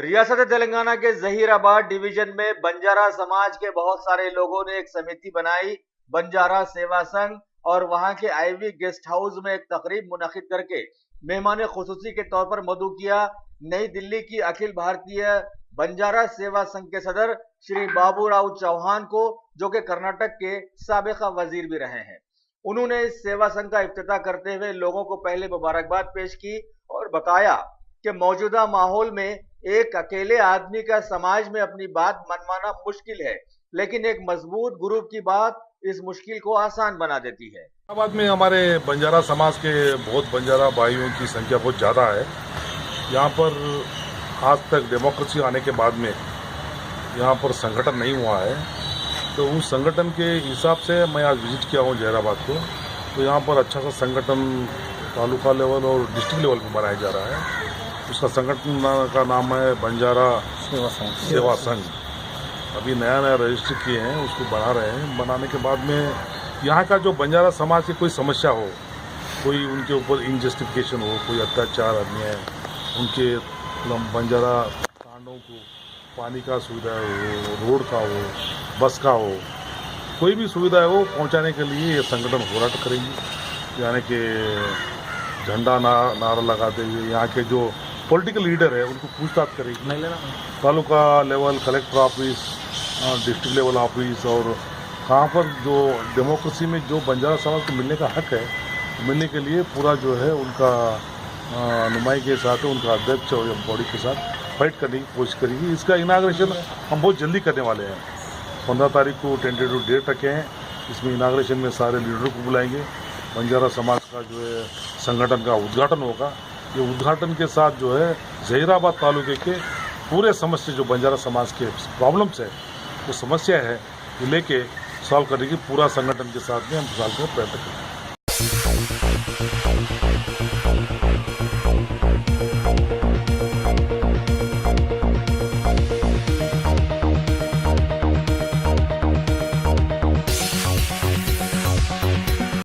रियासत तेलंगाना के जहीराबाद डिवीजन में बंजारा समाज के बहुत सारे लोगों ने एक समिति बनाई। बंजारा सेवा संघ और वहां के आईवी गेस्ट हाउस में एक तकरीब मुनक्किद करके मेहमान खुसूसी के तौर पर मदऊ किया। नई दिल्ली की अखिल भारतीय बंजारा सेवा संघ के सदर श्री बाबूराव चौहान को, जो कि कर्नाटक के साबिका वजीर भी रहे हैं, उन्होंने इस सेवा संघ का इफ्तिताह करते हुए लोगों को पहले मुबारकबाद पेश की और बताया कि मौजूदा माहौल में एक अकेले आदमी का समाज में अपनी बात मनवाना मुश्किल है, लेकिन एक मजबूत ग्रुप की बात इस मुश्किल को आसान बना देती है। हैदराबाद में हमारे बंजारा समाज के बहुत बंजारा भाइयों की संख्या बहुत ज़्यादा है। यहाँ पर आज तक डेमोक्रेसी आने के बाद में यहाँ पर संगठन नहीं हुआ है, तो उस संगठन के हिसाब से मैं आज विजिट किया हूँ जहीराबाद को। तो यहाँ पर अच्छा सा संगठन तालुका लेवल और डिस्ट्रिक्ट लेवल पर बनाया जा रहा है। उसका संगठन का नाम है बंजारा सेवा संघ। अभी नया रजिस्टर किए हैं, उसको बढ़ा रहे हैं। बनाने के बाद में यहाँ का जो बंजारा समाज की कोई समस्या हो, कोई उनके ऊपर इनजस्टिफिकेशन हो, कोई अत्याचार अन्याय, उनके बंजारा कांडों को पानी का सुविधा हो, रोड का हो, बस का हो, कोई भी सुविधा है वो पहुँचाने के लिए ये संगठन होराट करेंगे। यानी कि झंडा नारा लगाते हुए यहाँ के जो पॉलिटिकल लीडर है उनको पूछताछ करेगी। Taluka level collector office, district level office, और कहाँ पर जो डेमोक्रेसी में जो बंजारा समाज को मिलने का हक है, मिलने के लिए पूरा जो है उनका नुमाई के साथ, उनका अध्यक्ष और बॉडी के साथ फाइट करने की कोशिश करेगी। इसका इनाग्रेशन हम बहुत जल्दी करने वाले हैं। 15 तारीख को टेंटेटिव डेट रखे हैं। इसमें इनाग्रेशन में सारे लीडरों को बुलाएंगे। बंजारा समाज का जो है संगठन का उद्घाटन होगा। ये उद्घाटन के साथ जो है जहीराबाद तालुके के पूरे समस्या जो बंजारा समाज के प्रॉब्लम्स है, वो समस्या है, वो लेके सॉल्व करने की पूरा संगठन के साथ में हम साल में प्रयत्न करेंगे।